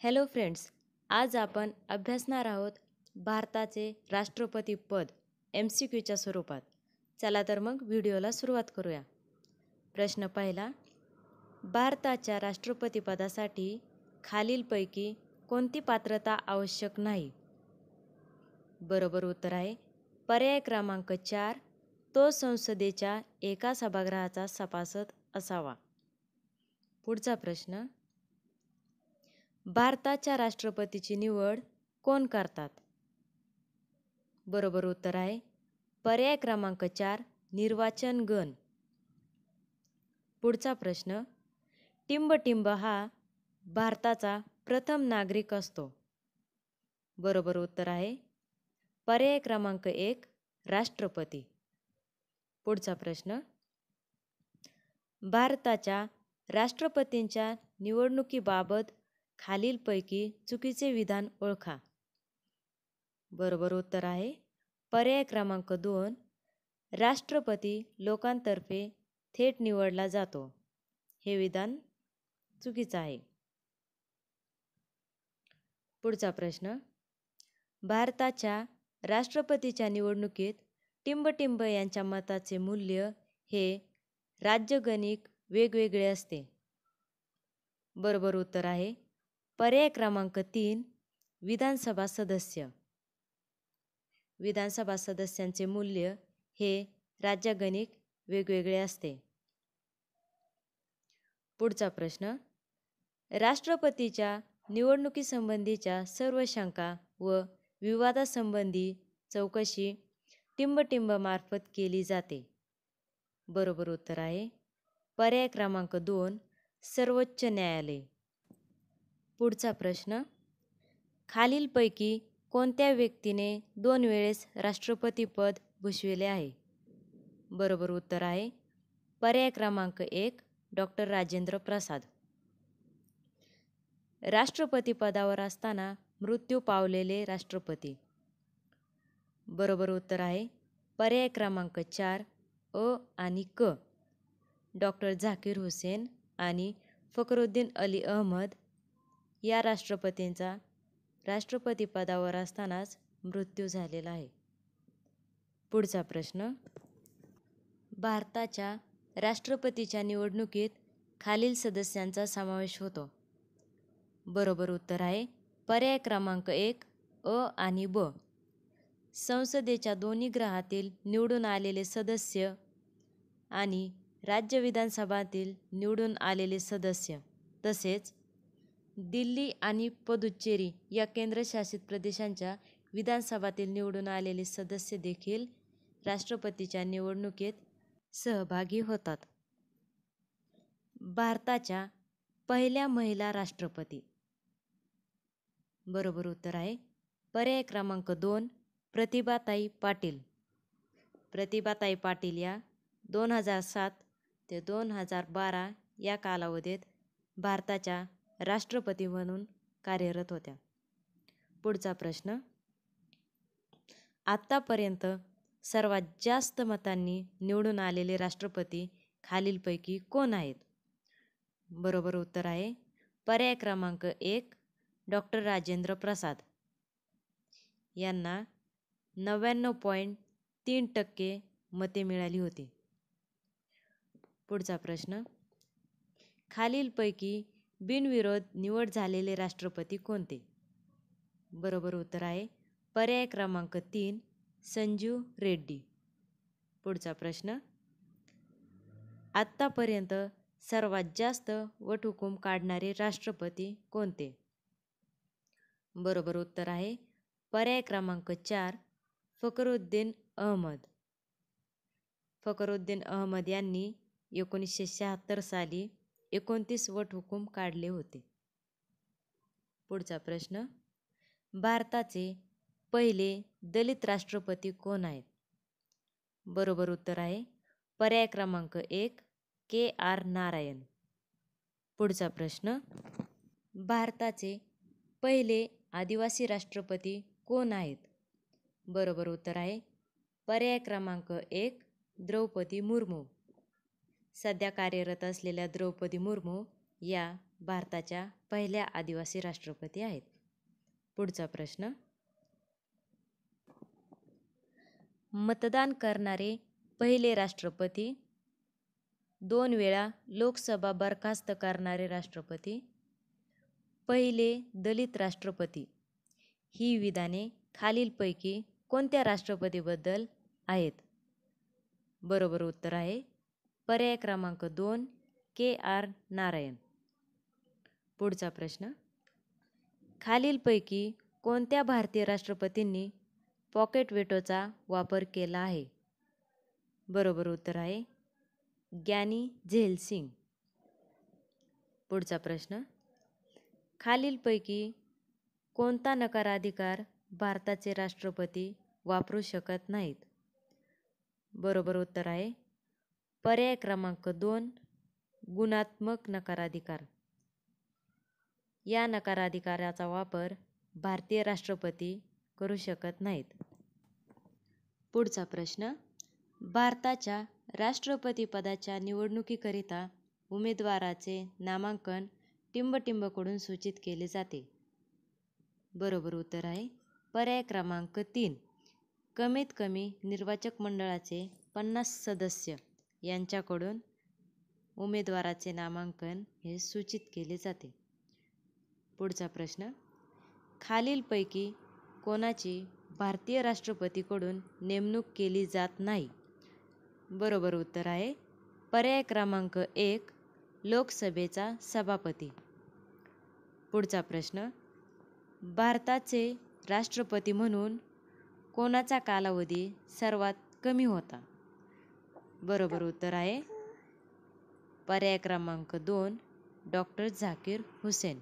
Hello friends, आज आपण अभ्यासणार आहोत भारताचे राष्ट्रपती पद MCQच्या स्वरूपात. चला तर मग व्हिडिओला सुरुवात करूया. प्रश्न पहिला, भारताच्या राष्ट्रपतीपदासाठी खालीलपैकी कोणती पात्रता आवश्यक नाही? बरोबर उत्तर आहे पर्याय क्रमांक 4, तो संसदेच्या एका सभागृहाचा सभासद असावा. पुढचा प्रश्न, भारताच्या राष्ट्रपतीची निवड कोण करतात? बरोबर उत्तर आहे पर्याय क्रमांक 4, निर्वाचन गण. पुढचा प्रश्न, टिंबटिंब हा भारताचा प्रथम नागरिक असतो. बरोबर उत्तर आहे पर्याय क्रमांक 1, राष्ट्रपती. पुढचा प्रश्न, भारताच्या राष्ट्रपतींच्या निवडणुकीबाबत खालीलपैकी चुकीचे विधान ओळखा. बरोबर उत्तर आहे पर्याय क्रमांक 2, राष्ट्रपती लोकांतर्फे थेट निवडला जातो. हे विधान चुकीचं आहे. पुढचा प्रश्न, भारताच्या राष्ट्रपतीच्या निवडणुकीत टिंबटिंब यांच्या मताचे मूल्य हे राज्यगणिक वेगवेगळे असते. बरोबर उत्तर आहे पर्याय क्रमांक 3, विधानसभा सदस्य. विधानसभा सदस्यांचे मूल्य हे राज्यगणिक वेगवेगळे असते. पुढचा प्रश्न, राष्ट्रपतीच्या निवडणुकीसंबंधीच्या सर्व शंका व विवादासंबंधी चौकशी टिंबटिंबमार्फत केली जाते. बरोबर उत्तर आहे पर्याय क्रमांक 2, सर्वोच्च न्यायालय. पुढचा प्रश्न, खालीलपैकी कोणत्या व्यक्तीने 2 वेळेस राष्ट्रपतीपद भूषविले आहे? बरोबर उत्तर आहे पर्याय क्रमांक 1, डॉक्टर राजेंद्र प्रसाद. राष्ट्रपतीपदावर असताना मृत्यू पावलेले राष्ट्रपती. बरोबर उत्तर आहे पर्याय क्रमांक 4, अ आणि क. डॉक्टर झाकीर हुसेन आणि फखरुद्दीन अली अहमद या राष्ट्रपतींचा राष्ट्रपतीपदावर असतानाच मृत्यू झालेला आहे. पुढचा प्रश्न, भारताच्या राष्ट्रपतीच्या निवडणुकीत खालील सदस्यांचा समावेश होतो. बरोबर उत्तर आहे पर्याय क्रमांक 1, अ आणि ब. संसदेच्या दोन्ही गृहातील निवडून आलेले सदस्य आणि राज्य विधानसभातील निवडून आलेले सदस्य, तसेच दिल्ली आणि पुदुच्चेरी या केंद्रशासित प्रदेशांच्या विधानसभातील निवडून आलेले सदस्य देखील राष्ट्रपतीच्या निवडणुकीत सहभागी होतात. भारताच्या पहिल्या महिला राष्ट्रपती. बरोबर उत्तर आहे पर्याय क्रमांक 2, प्रतिभाताई पाटील. प्रतिभाताई पाटील या 2007 ते 2012 या कालावधीत भारताच्या राष्ट्रपती म्हणून कार्यरत होत्या. पुढचा प्रश्न, आत्तापर्यंत सर्वात जास्त मतांनी निवडून आलेले राष्ट्रपती खालीलपैकी कोण आहेत? बरोबर उत्तर आहे पर्याय क्रमांक 1, डॉक्टर राजेंद्र प्रसाद. यांना 99.3% मते मिळाली होती. पुढचा प्रश्न, खालीलपैकी बिनविरोध निवड झालेले राष्ट्रपती कोणते? बरोबर उत्तर आहे पर्याय क्रमांक 3, संजीव रेड्डी. पुढचा प्रश्न, आत्तापर्यंत सर्वात जास्त वटहुकूम काढणारे राष्ट्रपती कोणते? बरोबर उत्तर आहे पर्याय क्रमांक 4, फखरुद्दीन अहमद. फखरुद्दीन अहमद यांनी 1976 साली 29 वटहुकूम काढले होते. पुढचा प्रश्न, भारताचे पहिले दलित राष्ट्रपती कोण आहेत? बरोबर उत्तर आहे पर्याय क्रमांक 1, KR नारायण. पुढचा प्रश्न, भारताचे पहिले आदिवासी राष्ट्रपती कोण आहेत? बरोबर उत्तर आहे पर्याय क्रमांक 1, द्रौपदी मुर्मू. सध्या कार्यरत असलेल्या द्रौपदी मुर्मू या भारताच्या पहिल्या आदिवासी राष्ट्रपती आहेत. पुढचा प्रश्न. मतदान करणारे पहिले राष्ट्रपती, 2 वेळा लोकसभा बरखास्त करणारे राष्ट्रपती, पहिले दलित राष्ट्रपती ही विधाने खालीलपैकी कोणत्या राष्ट्रपतीबद्दल आहेत? बरोबर उत्तर आहे पर्याय क्रमांक 2 KR नारायण. पुढचा प्रश्न. खालीलपैकी कोणत्या भारतीय राष्ट्रपतींनी पॉकेट वेटोचा वापर केला आहे? बरोबर उत्तर आहे ग्यानी झैल सिंग. पुढचा प्रश्न. खालीलपैकी कोणता नकाराधिकार भारताचे राष्ट्रपती वापरू शकत नाहीत? बरोबर उत्तर आहे पर्याय क्रमांक 2 गुणात्मक नकाराधिकार. या नकाराधिकाराचा वापर भारतीय राष्ट्रपती करू शकत नाहीत. पुढचा प्रश्न. भारताच्या राष्ट्रपतीपदाच्या निवडणुकीकरिता उमेदवाराचे नामांकन टिंबटिंबकडून सूचित केले जाते. बरोबर उत्तर आहे पर्याय क्रमांक 3 कमीत कमी निर्वाचक मंडळाचे 50 सदस्य यांच्याकडून उमेदवाराचे नामांकन हे सूचित केले जाते. पुढचा प्रश्न. खालीलपैकी कोणाची भारतीय राष्ट्रपतीकडून नेमणूक केली जात नाही? बरोबर उत्तर आहे पर्याय क्रमांक 1 लोकसभेचा सभापती. पुढचा प्रश्न. भारताचे राष्ट्रपती म्हणून कोणाचा कालावधी सर्वात कमी होता? बरोबर उत्तर आहे पर्याय क्रमांक 2 डॉक्टर झाकीर हुसेन.